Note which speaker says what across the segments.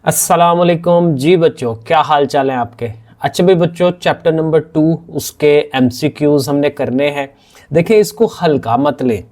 Speaker 1: अस्सलाम वालेकुम जी बच्चों, क्या हाल चाल है आपके। अच्छा भाई बच्चों, चैप्टर नंबर 2 उसके एमसीक्यूज हमने करने हैं। देखिए, इसको हल्का मत ले।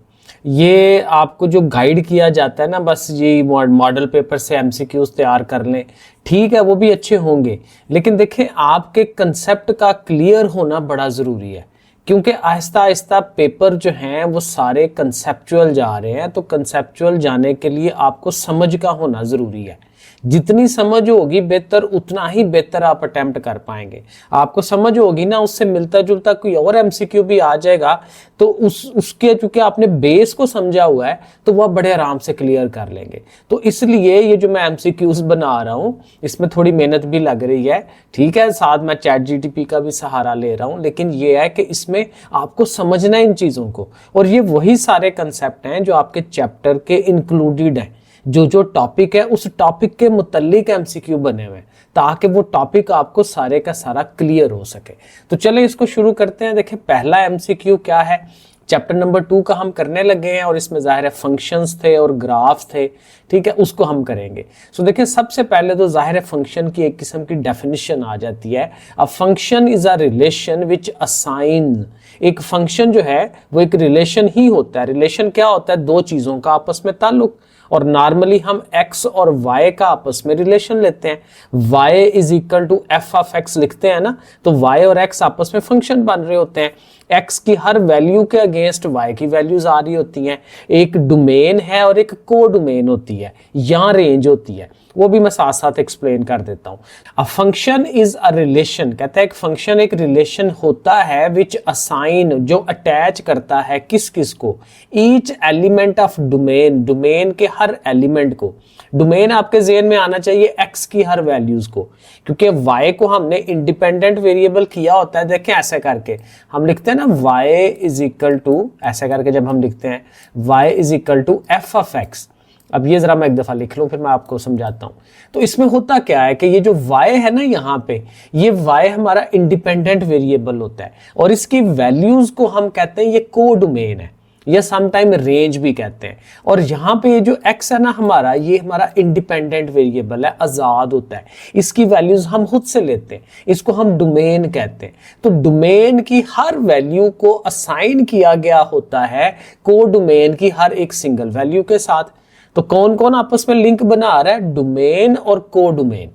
Speaker 1: ये आपको जो गाइड किया जाता है ना, बस ये मॉडल पेपर से एमसीक्यूज तैयार कर लें, ठीक है, वो भी अच्छे होंगे। लेकिन देखिए, आपके कंसेप्ट का क्लियर होना बड़ा ज़रूरी है, क्योंकि आहिस्ता आहिस्ता पेपर जो हैं वो सारे कंसेप्चुअल जा रहे हैं। तो कंसेप्चुअल जाने के लिए आपको समझ का होना ज़रूरी है। जितनी समझ होगी बेहतर, उतना ही बेहतर आप अटेम्प्ट कर पाएंगे। आपको समझ होगी ना, उससे मिलता जुलता कोई और एमसीक्यू भी आ जाएगा तो उसके चूंकि आपने बेस को समझा हुआ है तो वह बड़े आराम से क्लियर कर लेंगे। तो इसलिए ये जो मैं एमसीक्यूज बना रहा हूँ इसमें थोड़ी मेहनत भी लग रही है, ठीक है। साथ मैं चैट जीटीपी का भी सहारा ले रहा हूँ, लेकिन ये है कि इसमें आपको समझना है इन चीज़ों को। और ये वही सारे कंसेप्ट हैं जो आपके चैप्टर के इंक्लूडेड हैं। जो टॉपिक है उस टॉपिक के मुतल्लिक एमसीक्यू बने हुए हैं, ताकि वो टॉपिक आपको सारे का सारा क्लियर हो सके। तो चले इसको शुरू करते हैं। देखिए, पहला एमसीक्यू क्या है, चैप्टर नंबर 2 का हम करने लगे हैं और इसमें जाहिर है फंक्शंस थे और ग्राफ्स थे, ठीक है, उसको हम करेंगे। सो देखिए, सबसे पहले तो जाहिर है फंक्शन की एक किस्म की डेफिनेशन आ जाती है। A function is a relation which assign. एक फंक्शन जो है वो एक रिलेशन ही होता है। रिलेशन क्या होता है? दो चीज़ों का आपस में ताल्लुक। और नॉर्मली हम x और y का आपस में रिलेशन लेते हैं। y is equal to f of x लिखते हैं ना, तो y और x आपस में फंक्शन बन रहे होते हैं। x की हर वैल्यू के अगेंस्ट y की वैल्यूज आ रही होती हैं। एक डोमेन है और एक को डोमेन होती है, यहाँ रेंज होती है, वो भी मैं साथ साथ एक्सप्लेन कर देता हूँ। A function is a relation, कहता है एक फंक्शन एक रिलेशन होता है विच असाइन, जो अटैच करता है किस किस को, each element of domain, domain के हर एलिमेंट को। डोमेन आपके ज़हन में आना चाहिए x की हर वैल्यूज को, क्योंकि y को हमने इंडिपेंडेंट वेरिएबल किया होता है। देखें, ऐसे करके हम लिखते हैं ना, y इज इक्वल टू, ऐसे करके जब हम लिखते हैं y is equal to f of x. अब ये जरा मैं एक दफा लिख लूं, फिर मैं आपको समझाता हूं। तो इसमें होता क्या है कि ये जो y है ना, यहाँ पे ये y हमारा इंडिपेंडेंट वेरिएबल होता है और इसकी वैल्यूज को हम कहते हैं ये को डोमेन है, या समटाइम रेंज भी कहते हैं। और यहाँ पे ये जो x है ना हमारा, ये हमारा इंडिपेंडेंट वेरिएबल है, आजाद होता है, इसकी वैल्यूज हम खुद से लेते हैं, इसको हम डोमेन कहते हैं। तो डोमेन की हर वैल्यू को असाइन किया गया होता है को डोमेन की हर एक सिंगल वैल्यू के साथ। तो कौन कौन आपस में लिंक बना रहा है? डोमेन और को डोमेन,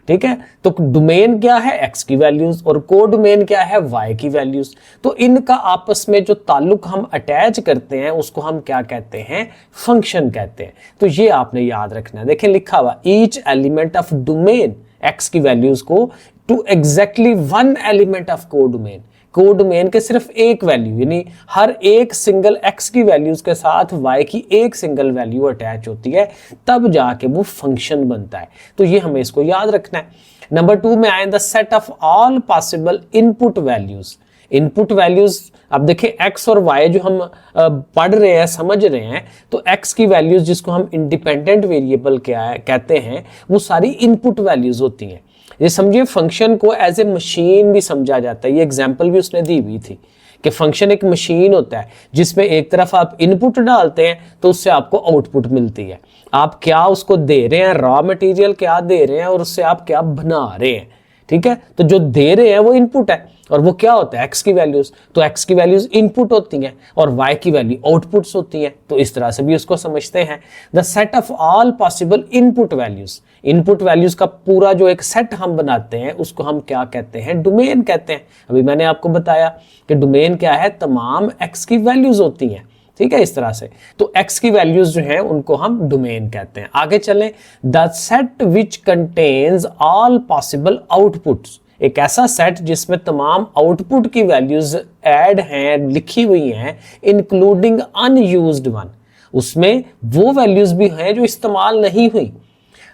Speaker 1: ठीक है। तो डोमेन क्या है? x की वैल्यूज, और को डोमेन क्या है? y की वैल्यूज। तो इनका आपस में जो ताल्लुक हम अटैच करते हैं उसको हम क्या कहते हैं? फंक्शन कहते हैं। तो ये आपने याद रखना है। देखें, लिखा हुआ each element of domain, x की वैल्यूज को, to exactly one element of codomain, codomain के सिर्फ एक वैल्यू, यानी हर एक सिंगल x की वैल्यूज के साथ y की एक सिंगल वैल्यू अटैच होती है, तब जाके वो फंक्शन बनता है। तो ये हमें इसको याद रखना है। नंबर 2 में आए the set of all possible input values. Input values, अब देखिए x और y जो हम पढ़ रहे हैं, समझ रहे हैं, तो x की वैल्यूज जिसको हम इंडिपेंडेंट वेरिएबल कहते हैं, वो सारी इनपुट वैल्यूज होती हैं। ये समझिए, फंक्शन को एज ए मशीन भी समझा जाता है। ये एग्जाम्पल भी उसने दी हुई थी कि फंक्शन एक मशीन होता है जिसमें एक तरफ आप इनपुट डालते हैं तो उससे आपको आउटपुट मिलती है। आप क्या उसको दे रहे हैं, रॉ मटेरियल क्या दे रहे हैं और उससे आप क्या बना रहे हैं, ठीक है। तो जो दे रहे हैं वो इनपुट है और वो क्या होता है? x की वैल्यूज। तो x की वैल्यूज इनपुट होती हैं और y की वैल्यू आउटपुट्स होती हैं। तो इस तरह से भी उसको समझते हैं। The set of all possible input values, input values का पूरा जो एक सेट हम बनाते हैं उसको हम क्या कहते हैं? डोमेन कहते हैं। अभी मैंने आपको बताया कि डोमेन क्या है? तमाम x की वैल्यूज होती हैं, ठीक है, इस तरह से। तो x की वैल्यूज जो हैं उनको हम डोमेन कहते हैं। आगे चलें, the set which contains all possible outputs, एक ऐसा सेट जिसमें तमाम आउटपुट की वैल्यूज ऐड हैं, लिखी हुई हैं, इंक्लूडिंग अनयूज्ड वन, उसमें वो वैल्यूज भी हैं जो इस्तेमाल नहीं हुई।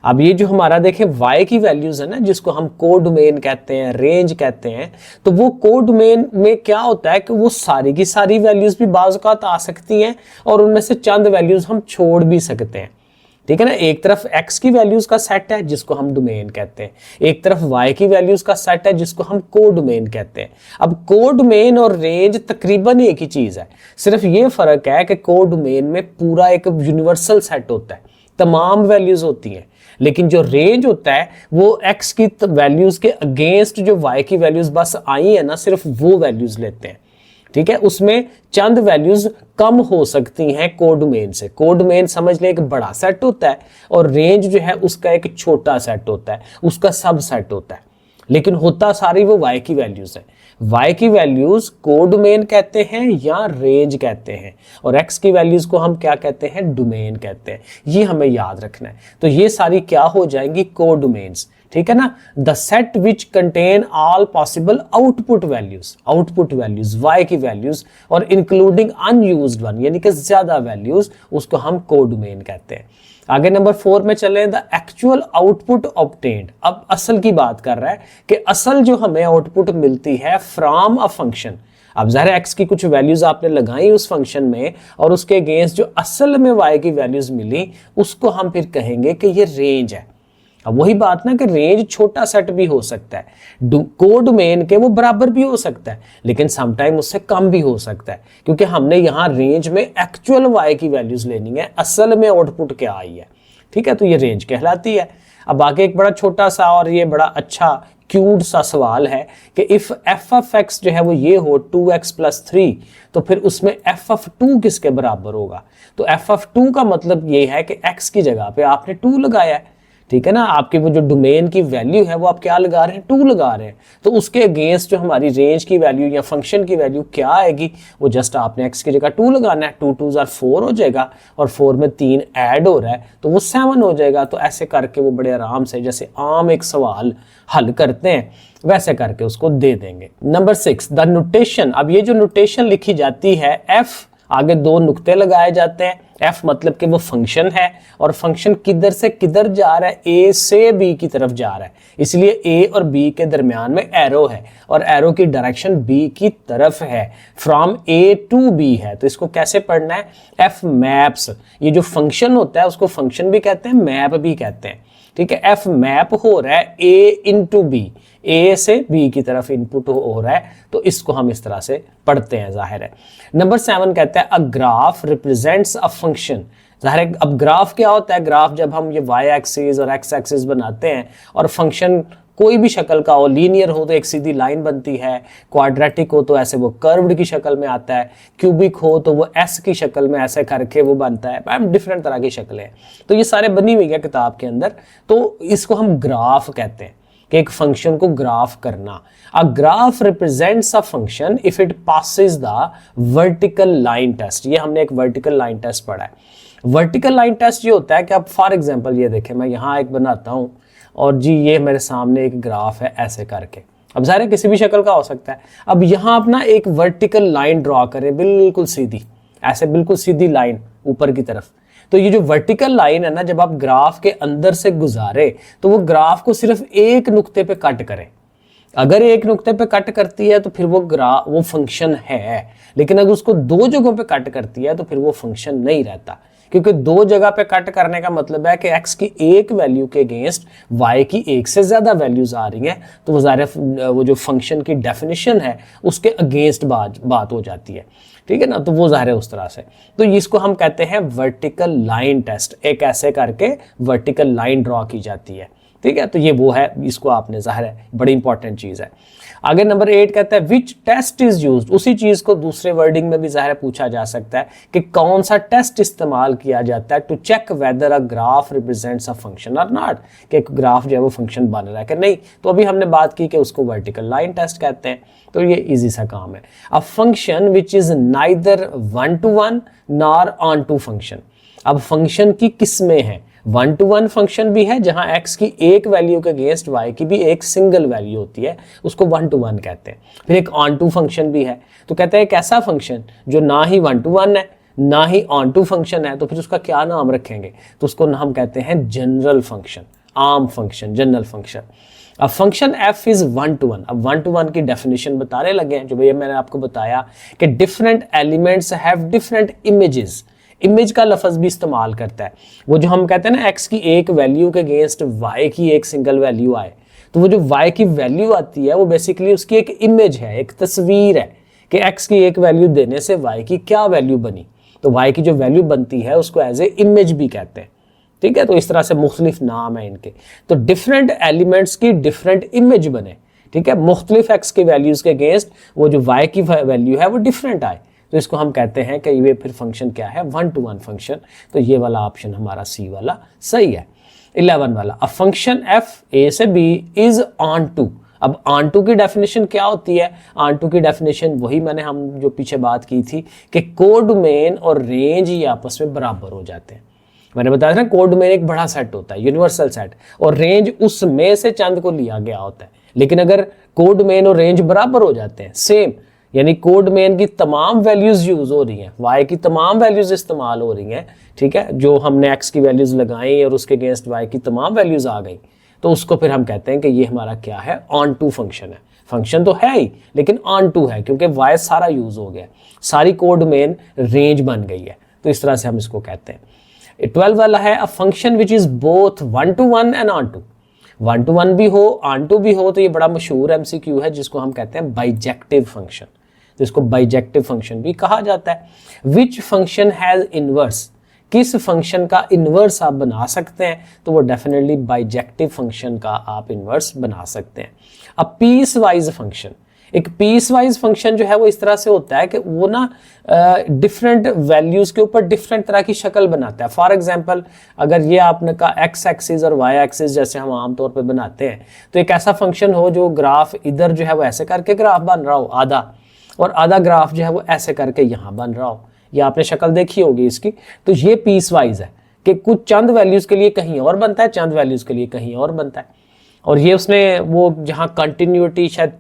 Speaker 1: अब ये जो हमारा देखें y की वैल्यूज है ना, जिसको हम को डोमेन कहते हैं, रेंज कहते हैं, तो वो को डोमेन में क्या होता है कि वो सारी की सारी वैल्यूज भी बाज़ औक़ात आ सकती हैं और उनमें से चंद वैल्यूज हम छोड़ भी सकते हैं, ठीक है ना। एक तरफ x की वैल्यूज का सेट है जिसको हम डोमेन कहते हैं, एक तरफ y की वैल्यूज का सेट है जिसको हम को डोमेन कहते हैं। अब को डोमेन और रेंज तकरीबन एक ही चीज है, सिर्फ ये फर्क है कि को डोमेन में पूरा एक यूनिवर्सल सेट होता है, तमाम वैल्यूज होती हैं, लेकिन जो रेंज होता है वो x की वैल्यूज के अगेंस्ट जो y की वैल्यूज बस आई है ना, सिर्फ वो वैल्यूज लेते हैं। ठीक है, उसमें चंद वैल्यूज कम हो सकती हैं कोडोमेन से। कोडोमेन समझ ले एक बड़ा सेट होता है और रेंज जो है उसका एक छोटा सेट होता है, उसका सब सेट होता है, लेकिन होता सारी वो y की वैल्यूज है। y की वैल्यूज कोडोमेन कहते हैं या रेंज कहते हैं, और x की वैल्यूज को हम क्या कहते हैं, डोमेन कहते हैं। ये हमें याद रखना है। तो ये सारी क्या हो जाएंगी, कोडोमेन्स। ठीक है ना। The set which contain all possible output values y की वैल्यूज और इंक्लूडिंग अनयूज्ड वन, यानी कि ज्यादा वैल्यूज, उसको हम कोडोमेन कहते हैं। आगे नंबर 4 में चले, द एक्चुअल आउटपुट ऑब्टेन्ड। अब असल की बात कर रहा है कि असल जो हमें आउटपुट मिलती है फ्रॉम अ फंक्शन। अब ज़ाहिर एक्स की कुछ वैल्यूज आपने लगाई उस फंक्शन में और उसके अगेंस्ट जो असल में y की वैल्यूज मिली, उसको हम फिर कहेंगे कि ये रेंज है। अब वही बात ना कि रेंज छोटा सेट भी हो सकता है, कोडोमेन के वो बराबर भी हो सकता है, लेकिन समटाइम उससे कम भी हो सकता है, क्योंकि हमने यहाँ रेंज में एक्चुअल y की वैल्यूज लेनी है, असल में आउटपुट क्या आई है। ठीक है, तो ये रेंज कहलाती है। अब आगे एक बड़ा छोटा सा और ये बड़ा अच्छा क्यूट सा सवाल है कि इफ एफ ऑफ एक्स जो है वो ये हो 2x + 3, तो फिर उसमें एफ ऑफ 2 किसके बराबर होगा। तो एफ ऑफ 2 का मतलब ये है कि x की जगह पे आपने 2 लगाया है। ठीक है ना, आपकी वो जो डोमेन की वैल्यू है वो आप क्या लगा रहे हैं, 2 लगा रहे हैं। तो उसके अगेंस्ट जो हमारी रेंज की वैल्यू या फंक्शन की वैल्यू क्या आएगी, वो जस्ट आपने x की जगह 2 लगाना है। 2 2s are 4 हो जाएगा और 4 में 3 ऐड हो रहा है तो वो 7 हो जाएगा। तो ऐसे करके वो बड़े आराम से जैसे आम एक सवाल हल करते हैं वैसे करके उसको दे देंगे। Number 6, the notation. अब ये जो नोटेशन लिखी जाती है, f आगे 2 नुक्ते लगाए जाते हैं। f मतलब कि वो फंक्शन है और फंक्शन किधर से किधर जा रहा है, a से b की तरफ जा रहा है, इसलिए a और b के दरमियान में एरो है और एरो की डायरेक्शन b की तरफ है, फ्रॉम a to b है। तो इसको कैसे पढ़ना है, f मैप्स। ये जो फंक्शन होता है उसको फंक्शन भी कहते हैं, मैप भी कहते हैं। ठीक है, f मैप हो रहा है a into b, a से b की तरफ इनपुट हो रहा है, तो इसको हम इस तरह से पढ़ते हैं, जाहिर है। नंबर 7 कहता है अ ग्राफ रिप्रेजेंट्स अ फंक्शन। जाहिर है, अब ग्राफ क्या होता है, ग्राफ जब हम ये y एक्सिस और x एक्सिस बनाते हैं और फंक्शन कोई भी शक्ल का हो, लीनियर हो तो एक सीधी लाइन बनती है, क्वाड्रेटिक हो तो ऐसे वो कर्व्ड की शक्ल में आता है, क्यूबिक हो तो वो एस की शक्ल में ऐसे करके वो बनता है, डिफरेंट तरह की शक्लें हैं। तो ये सारे बनी हुई है किताब के अंदर। तो इसको हम ग्राफ कहते हैं कि एक फंक्शन को ग्राफ करना। A graph represents a function if it passes the vertical line test. ये हमने एक वर्टिकल लाइन टेस्ट पढ़ा है। वर्टिकल लाइन टेस्ट ये होता है कि अब फॉर एग्जांपल ये देखें, मैं यहाँ एक बनाता हूँ और जी ये मेरे सामने एक ग्राफ है ऐसे करके। अब ज़ाहिर है किसी भी शक्ल का हो सकता है। अब यहाँ अपना एक वर्टिकल लाइन ड्रॉ करें, बिल्कुल सीधी, ऐसे बिल्कुल सीधी लाइन ऊपर की तरफ। तो ये जो वर्टिकल लाइन है ना, जब आप ग्राफ के अंदर से गुजारे तो वो ग्राफ को सिर्फ एक नुक्ते पे कट करें। अगर एक नुक्ते पे कट करती है तो फिर वो फंक्शन है, लेकिन अगर उसको 2 जगहों पे कट करती है तो फिर वो फंक्शन नहीं रहता, क्योंकि 2 जगह पे कट करने का मतलब है कि x की एक वैल्यू के अगेंस्ट y की एक से ज्यादा वैल्यूज आ रही हैं, तो वो ज़ाहिर वो जो फंक्शन की डेफिनेशन है उसके अगेंस्ट बात हो जाती है। ठीक है ना, तो वो ज़ाहिर है उस तरह से। तो इसको हम कहते हैं वर्टिकल लाइन टेस्ट। एक ऐसे करके वर्टिकल लाइन ड्रॉ की जाती है। ठीक है, तो ये वो है, इसको आपने ज़ाहिर है बड़ी इंपॉर्टेंट चीज़ है। आगे नंबर 8 कहता है विच टेस्ट इज यूज्ड। उसी चीज को दूसरे वर्डिंग में भी ज़ाहिर पूछा जा सकता है कि कौन सा टेस्ट इस्तेमाल किया जाता है to check whether a graph represents a function और नॉट, कि एक ग्राफ जो है वो फंक्शन बन रहा है कि नहीं। तो अभी हमने बात की कि उसको वर्टिकल लाइन टेस्ट कहते हैं। तो ये इजी सा काम है। A function which is neither 1-to-1 nor on-to function. अब फंक्शन की किस्में हैं, 1-to-1 फंक्शन भी है जहां x की एक वैल्यू के अगेंस्ट y की भी एक सिंगल वैल्यू होती है, उसको 1-to-1 कहते हैं। फिर एक ऑन-टू फंक्शन भी है। तो कहते हैं एक ऐसा फंक्शन जो ना ही 1-to-1 है ना ही ऑन-टू फंक्शन है, तो फिर उसका क्या नाम रखेंगे, तो उसको हम कहते हैं जनरल फंक्शन, आम फंक्शन, जनरल फंक्शन। अब फंक्शन f इज 1-to-1। अब 1-to-1 की डेफिनेशन बताने लगे हैं, जो भैया मैंने आपको बताया कि different elements have different images. Image का लफ्ज भी इस्तेमाल करता है। वो जो हम कहते हैं ना x की एक वैल्यू के अगेंस्ट y की एक सिंगल वैल्यू आए, तो वो जो y की वैल्यू आती है वो बेसिकली उसकी एक इमेज है, एक तस्वीर है कि x की एक वैल्यू देने से y की क्या वैल्यू बनी। तो y की जो वैल्यू बनती है उसको एज ए इमेज भी कहते हैं। ठीक है। तो इस तरह से मुख्तलिफ नाम है इनके। तो डिफरेंट एलिमेंट्स की डिफरेंट इमेज बने, ठीक है, मुख्तलिफ एक्स के वैल्यूज के अगेंस्ट वो जो वाई की वैल्यू है वो डिफरेंट आए, तो इसको हम कहते हैं कि ये फिर फंक्शन क्या है, 1-to-1 फंक्शन। तो ये वाला ऑप्शन हमारा सी वाला सही है। 11 वाला, अ फंक्शन एफ ए से बी इज ऑन टू। अब ऑन टू की डेफिनेशन क्या होती है? ऑन टू की डेफिनेशन वही मैंने हम जो पीछे बात की थी कि कोडोमेन और रेंज ये आपस में बराबर हो जाते हैं। मैंने बताया था ना, कोडोमेन एक बड़ा सेट होता है, यूनिवर्सल सेट, और रेंज उसमें से चंद को लिया गया होता है। लेकिन अगर कोडोमेन और रेंज बराबर हो जाते हैं, सेम, यानी कोडोमेन की तमाम वैल्यूज यूज हो रही हैं, वाई की तमाम वैल्यूज इस्तेमाल हो रही हैं, ठीक है, जो हमने एक्स की वैल्यूज लगाई और उसके अगेंस्ट वाई की तमाम वैल्यूज आ गई, तो उसको फिर हम कहते हैं कि ये हमारा क्या है, ऑन टू फंक्शन है। फंक्शन तो है ही लेकिन ऑन टू है, क्योंकि वाई सारा यूज हो गया, सारी कोडोमेन रेंज बन गई है, तो इस तरह से हम इसको कहते हैं। 12 वाला है, a function which is both 1-to-1 and onto. 1-to-1 भी हो, ऑन टू भी हो, तो ये बड़ा मशहूर एमसीक्यू है जिसको हम कहते हैं बाइजेक्टिव फंक्शन, तो इसको बाइजेक्टिव फंक्शन भी कहा जाता है। विच फंक्शन हैज इनवर्स, किस फंक्शन का इनवर्स आप बना सकते हैं, तो वो डेफिनेटली बाइजेक्टिव फंक्शन का आप इनवर्स बना सकते हैं। अब पीस वाइज फंक्शन, एक पीस वाइज फंक्शन जो है वो इस तरह से होता है कि वो ना डिफरेंट वैल्यूज के ऊपर डिफरेंट तरह की शक्ल बनाता है। फॉर एग्जांपल, अगर ये आपने कहा एक्स एक्सिस और वाई एक्सिस जैसे हम आमतौर पे बनाते हैं, तो एक ऐसा फंक्शन हो जो ग्राफ इधर जो है वो ऐसे करके ग्राफ बन रहा हो आधा, और आधा ग्राफ जो है वो ऐसे करके यहाँ बन रहा हो, ये आपने शक्ल देखी होगी इसकी। तो ये पीस वाइज है कि कुछ चंद वैल्यूज के लिए कहीं और बनता है, चंद वैल्यूज के लिए कहीं और बनता है। और ये उसने वो जहाँ कंटिन्यूटी शायद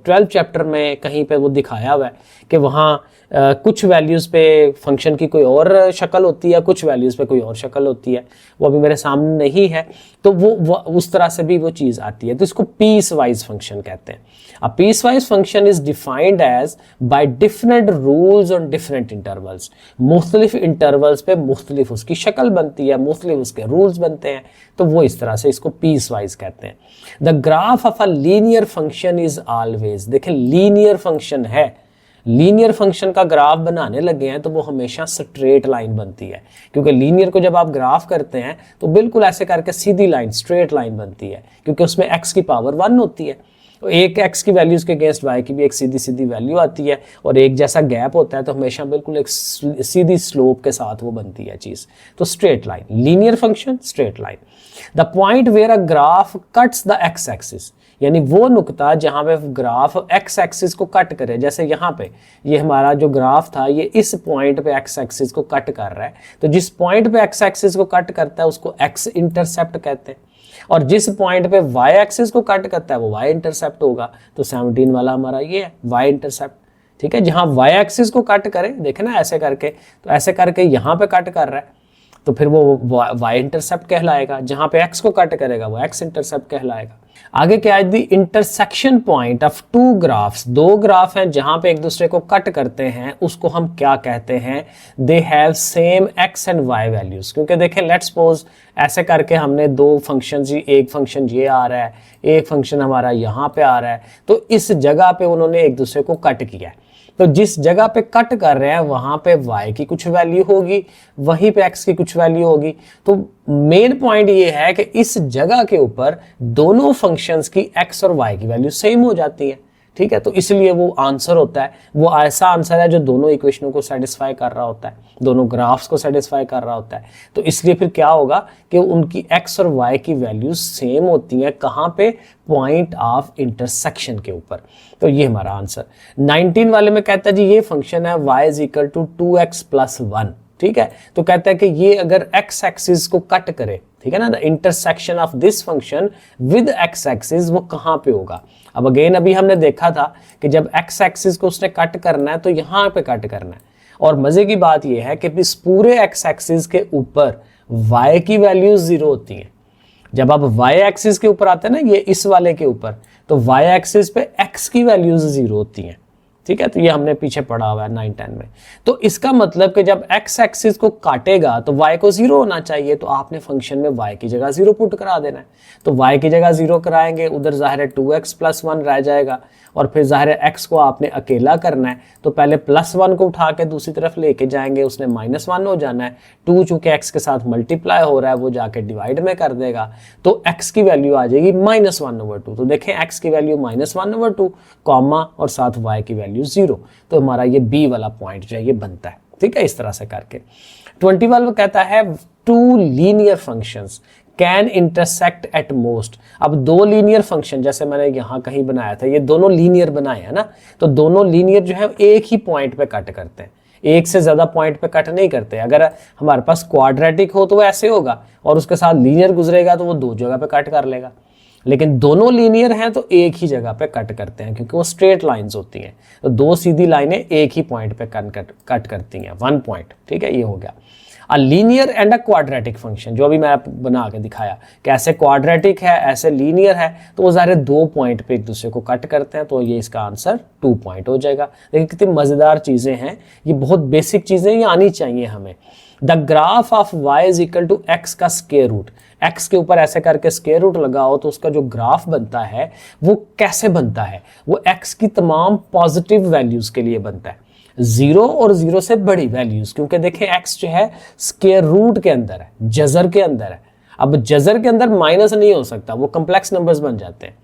Speaker 1: 12 चैप्टर में कहीं पे वो दिखाया हुआ है कि वहाँ कुछ वैल्यूज़ पे फंक्शन की कोई और शक्ल होती है, कुछ वैल्यूज़ पे कोई और शक्ल होती है, वो अभी मेरे सामने नहीं है, तो वो उस तरह से भी वो चीज़ आती है, तो इसको पीस वाइज फंक्शन कहते हैं। A piecewise function is defined as by different rules on different intervals. मुख्तलिफ इंटरवल्स पे मुख्तलिफ उसकी शक्ल बनती है, मुख्तलिफ उसके रूल्स बनते हैं, तो वो इस तरह से इसको पीस वाइज कहते हैं। The graph of a linear function is always, देखें लीनियर फंक्शन है, लीनियर फंक्शन का ग्राफ बनाने लगे हैं तो वो हमेशा स्ट्रेट लाइन बनती है, क्योंकि लीनियर को जब आप ग्राफ करते हैं तो बिल्कुल ऐसे करके सीधी लाइन, स्ट्रेट लाइन बनती है, क्योंकि उसमें x की पावर 1 होती है, तो एक x की वैल्यूज के अगेंस्ट y की भी एक सीधी सीधी वैल्यू आती है, और एक जैसा गैप होता है, तो हमेशा बिल्कुल एक सीधी स्लोप के साथ वो बनती है चीज, तो straight line, linear function straight line. The point where a graph cuts the x axis, यानी वो नुकता जहां पे ग्राफ x एक्सिस को कट करे, जैसे यहाँ पे ये हमारा जो ग्राफ था ये इस पॉइंट पे x एक्सिस को कट कर रहा है, तो जिस पॉइंट पे x एक्सिस को कट करता है उसको x इंटरसेप्ट कहते हैं, और जिस पॉइंट पे y एक्सिस को कट करता है वो y इंटरसेप्ट होगा। तो 17 वाला हमारा ये है y इंटरसेप्ट, ठीक है, जहां y एक्सिस को कट करे, देखे ना ऐसे करके, तो ऐसे करके यहाँ पे कट कर रहा है तो फिर वो y इंटरसेप्ट कहलाएगा, जहां पे x को कट करेगा वो x इंटरसेप्ट कहलाएगा। आगे क्या है, the intersection point of two graphs, दो ग्राफ हैं जहां पे एक दूसरे को कट करते हैं, उसको हम क्या कहते हैं, they have same x and y values. क्योंकि देखें, लेट्स सपोज ऐसे करके हमने दो फंक्शन, एक फंक्शन ये आ रहा है, एक फंक्शन हमारा यहाँ पे आ रहा है, तो इस जगह पे उन्होंने एक दूसरे को कट किया है, तो जिस जगह पे कट कर रहे हैं वहां पे y की कुछ वैल्यू होगी, वहीं पे x की कुछ वैल्यू होगी। तो मेन पॉइंट ये है कि इस जगह के ऊपर दोनों फंक्शंस की x और y की वैल्यू सेम हो जाती है, ठीक है, तो इसलिए वो आंसर होता है, वो ऐसा आंसर है जो दोनों इक्वेशनों को सेटिस्फाई कर रहा होता है, दोनों ग्राफ्स को सेटिस्फाई कर रहा होता है। तो इसलिए फिर क्या होगा कि उनकी x और y की वैल्यूज सेम होती हैं, कहाँ पे, पॉइंट ऑफ इंटरसेक्शन के ऊपर। तो ये हमारा आंसर। 19 वाले में कहता है जी ये फंक्शन है y is equal to 2x plus 1, ठीक है, तो कहता है कि ये अगर x एक्सिस को कट करे, ठीक है ना, the intersection of this function with x axis, वो कहाँ पे होगा। अब अगेन अभी हमने देखा था कि जब x एक्सिस को उसने कट करना है तो यहाँ पे कट करना है, और मजे की बात यह है कि इस पूरे x एक्सिस के ऊपर y की वैल्यू 0 होती है। जब आप y एक्सिस के ऊपर आते हैं ना, ये इस वाले के ऊपर, तो y एक्सिस पे x की वैल्यूज 0 होती हैं, ठीक है, तो ये हमने पीछे पढ़ा हुआ है 9-10 में। तो इसका मतलब कि जब x एक्सिस को काटेगा तो y को 0 होना चाहिए, तो आपने फंक्शन में y की जगह 0 पुट करा देना है। तो y की जगह 0 कराएंगे, उधर जाहिर है 2x + 1 रह जाएगा, और फिर जाहिर है x को आपने अकेला करना है, तो पहले +1 को उठा के दूसरी तरफ लेके जाएंगे, उसने -1 हो जाना है। 2 चूंकि x के साथ मल्टीप्लाई हो रहा है, वो जाके डिवाइड में कर देगा, तो x की वैल्यू आ जाएगी -1/2। तो देखें x की वैल्यू -1/2 कॉमा और साथ y की वैल्यू 0, तो हमारा ये b वाला पॉइंट जो है ये बनता है। ठीक है, इस तरह से करके 21 कहता है 2 linear functions can intersect at most. अब 2 लीनियर फंक्शन जैसे मैंने यहाँ कहीं बनाया था, ये दोनों लीनियर बनाए हैं ना, तो दोनों लीनियर जो है एक ही पॉइंट पे कट करते हैं, एक से ज्यादा पॉइंट पे कट नहीं करते। अगर हमारे पास क्वाड्रेटिक हो तो वो ऐसे होगा, और उसके साथ लीनियर गुजरेगा तो वो 2 जगह पे कट कर लेगा। लेकिन दोनों लीनियर हैं तो एक ही जगह पे कट करते हैं, क्योंकि वो स्ट्रेट लाइंस होती हैं। तो 2 सीधी लाइनें एक ही पॉइंट पे कट करती हैं, 1 पॉइंट। ठीक है, ये हो गया। A linear and a quadratic function, जो अभी मैं बना के दिखाया कि ऐसे क्वाड्रेटिक है ऐसे लीनियर है, तो वो ज़ाहिर 2 पॉइंट पे एक दूसरे को कट करते हैं, तो ये इसका आंसर 2 पॉइंट हो जाएगा। देखिए कितनी मज़ेदार चीज़ें हैं, ये बहुत बेसिक चीज़ें ये आनी चाहिए हमें। The graph of y is equal to x का स्क्वायर रूट, x के ऊपर ऐसे करके स्क्वायर रूट लगाओ तो उसका जो ग्राफ बनता है वो कैसे बनता है, वो x की तमाम पॉजिटिव वैल्यूज के लिए बनता है, 0 और 0 से बड़ी वैल्यूज, क्योंकि देखें x जो है स्क्वायर रूट के अंदर है, जजर के अंदर है। अब जजर के अंदर माइनस नहीं हो सकता, वो कम्प्लेक्स नंबर्स बन जाते हैं,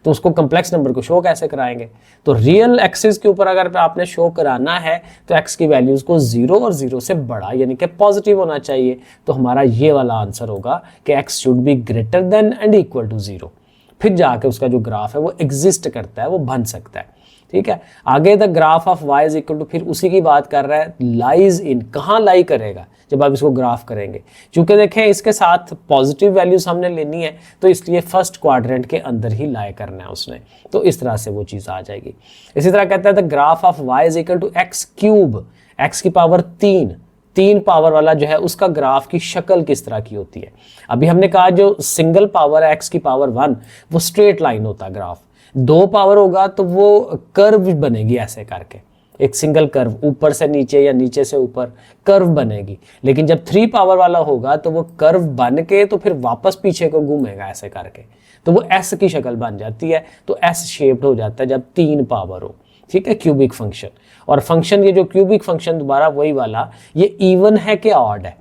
Speaker 1: तो उसको कम्प्लेक्स नंबर को शो कैसे कराएंगे। तो रियल एक्सिस के ऊपर अगर आपने शो कराना है तो x की वैल्यूज को 0 और 0 से बड़ा यानी कि पॉजिटिव होना चाहिए। तो हमारा ये वाला आंसर होगा कि x should be greater than and equal to 0, फिर जाके उसका जो ग्राफ है वो एग्जिस्ट करता है, वो बन सकता है। ठीक है, आगे the graph of y is equal to, फिर उसी की बात कर रहा है, लाइज इन, कहाँ लाई करेगा जब आप इसको ग्राफ करेंगे। चूंकि देखें इसके साथ पॉजिटिव वैल्यूज हमने लेनी है, तो इसलिए फर्स्ट क्वाड्रेंट के अंदर ही लाई करना है उसने, तो इस तरह से वो चीज़ आ जाएगी। इसी तरह कहता है the graph of y is equal to x cube, x की पावर 3 पावर वाला जो है उसका ग्राफ की शक्ल किस तरह की होती है। अभी हमने कहा जो सिंगल पावर है x की पावर 1 वो स्ट्रेट लाइन होता है ग्राफ, 2 पावर होगा तो वो कर्व बनेगी, ऐसे करके एक सिंगल कर्व, ऊपर से नीचे या नीचे से ऊपर कर्व बनेगी। लेकिन जब 3 पावर वाला होगा तो वो कर्व बन के तो फिर वापस पीछे को घूमेगा ऐसे करके, तो वो एस की शक्ल बन जाती है, तो एस शेप्ड हो जाता है जब 3 पावर हो। ठीक है, क्यूबिक फंक्शन। और फंक्शन ये जो क्यूबिक फंक्शन दोबारा वही वाला, ये इवन है कि ऑड है।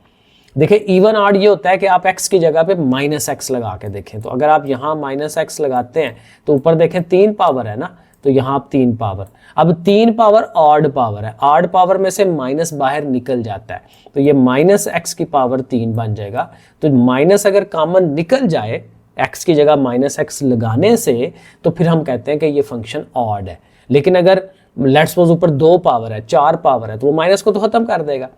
Speaker 1: देखिए इवन ऑड ये होता है कि आप x की जगह पे -x लगा के देखें, तो अगर आप यहाँ -x लगाते हैं तो ऊपर देखें 3 पावर है ना, तो यहाँ आप 3 पावर, अब 3 पावर ऑड पावर है, ऑड पावर में से माइनस बाहर निकल जाता है, तो ये -x की पावर 3 बन जाएगा। तो माइनस अगर कॉमन निकल जाए x की जगह -x लगाने से, तो फिर हम कहते हैं कि ये फंक्शन ऑड है। लेकिन अगर लेट्स सपोज ऊपर 2 पावर है, 4 पावर है, तो वो माइनस को तो खत्म कर देगा।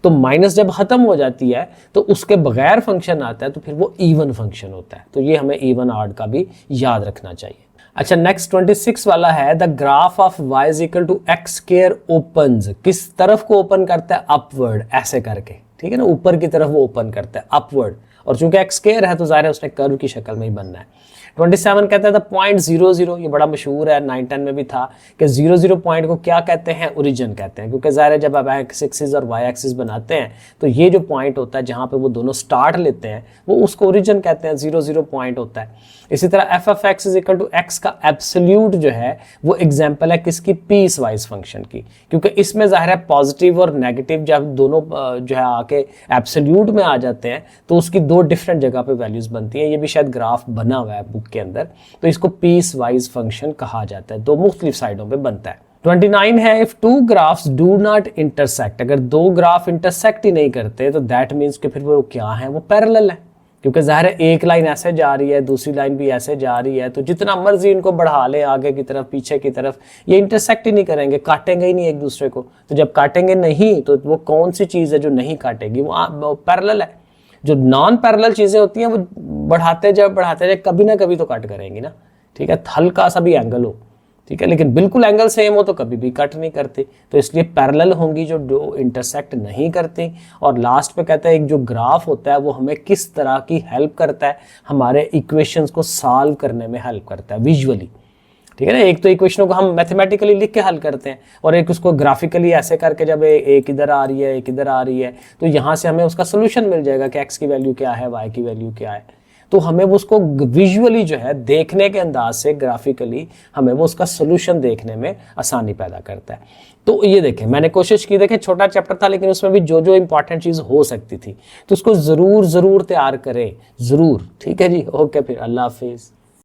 Speaker 1: तो माइनस जब खत्म हो जाती है तो उसके बगैर फंक्शन आता है, तो फिर वो इवन फंक्शन होता है। तो ये हमें इवन ऑड का भी याद रखना चाहिए। अच्छा, नेक्स्ट 26 वाला है the graph of y is equal to x square opens, किस तरफ को ओपन करता है, अपवर्ड, ऐसे करके। ठीक है ना, ऊपर की तरफ वो ओपन करता है, अपवर्ड, और चूंकि x स्क्वायर है तो जाहिर है उसने कर्व की शक्ल में ही बनना है। 27 कहता है द पॉइंट 0,0, ये बड़ा मशहूर है, 9-10 में भी था कि 0,0 पॉइंट को क्या कहते हैं, ओरिजिन कहते हैं, क्योंकि ज़ाहिर है जब आप x एक्सिस और y एक्सिस बनाते हैं तो ये जो पॉइंट होता है जहाँ पे वो दोनों स्टार्ट लेते हैं वो उसको ओरिजिन कहते हैं, 0,0 पॉइंट होता है। इसी तरह f of x is equal to x का एब्सोल्यूट जो है वो एग्जाम्पल है किसकी, पीस वाइज फंक्शन की, क्योंकि इसमें ज़ाहिर है पॉजिटिव और नेगेटिव जब दोनों जो है आके एब्सोल्यूट में आ जाते हैं तो उसकी 2 डिफरेंट जगह पे वैल्यूज बनती हैं। ये भी शायद ग्राफ बना हुआ है बुक के अंदर, तो इसको पीस वाइज फंक्शन कहा जाता है, 2 मुख्तलिफ साइडों पे बनता है। 29 है if 2 graphs do not intersect, अगर 2 ग्राफ इंटरसेक्ट ही नहीं करते तो दैट मीन्स कि फिर वो क्या है, वो पैरेलल है, क्योंकि ज़ाहिर है एक लाइन ऐसे जा रही है, दूसरी लाइन भी ऐसे जा रही है, तो जितना मर्जी इनको बढ़ा ले आगे की तरफ पीछे की तरफ, ये इंटरसेक्ट ही नहीं करेंगे, काटेंगे ही नहीं एक दूसरे को। तो जब काटेंगे नहीं तो वो कौन सी चीज़ है जो नहीं काटेगी, वो पैरेलल है। जो नॉन पैरेलल चीज़ें होती हैं वो बढ़ाते जाए कभी ना कभी तो कट करेंगी ना। ठीक है, हल्का सा भी एंगल हो, ठीक है, लेकिन बिल्कुल एंगल सेम हो तो कभी भी कट नहीं करती, तो इसलिए पैरेलल होंगी जो इंटरसेक्ट नहीं करती। और लास्ट पे कहता है एक जो ग्राफ होता है वो हमें किस तरह की हेल्प करता है, हमारे इक्वेशंस को सॉल्व करने में हेल्प करता है विजुअली। ठीक है ना। एक तो इक्वेशनों को हम मैथमेटिकली लिख के हल करते हैं, और एक उसको ग्राफिकली ऐसे करके जब एक इधर आ रही है एक इधर आ रही है, तो यहाँ से हमें उसका सोल्यूशन मिल जाएगा कि x की वैल्यू क्या है, y की वैल्यू क्या है। तो हमें वो उसको विजुअली जो है देखने के अंदाज से ग्राफिकली हमें वो उसका सोल्यूशन देखने में आसानी पैदा करता है। तो ये देखें, मैंने कोशिश की, देखें छोटा चैप्टर था लेकिन उसमें भी जो जो इंपॉर्टेंट चीज़ हो सकती थी तो उसको ज़रूर तैयार करें, ज़रूर। ठीक है जी, ओके, फिर अल्लाह हाफिज़।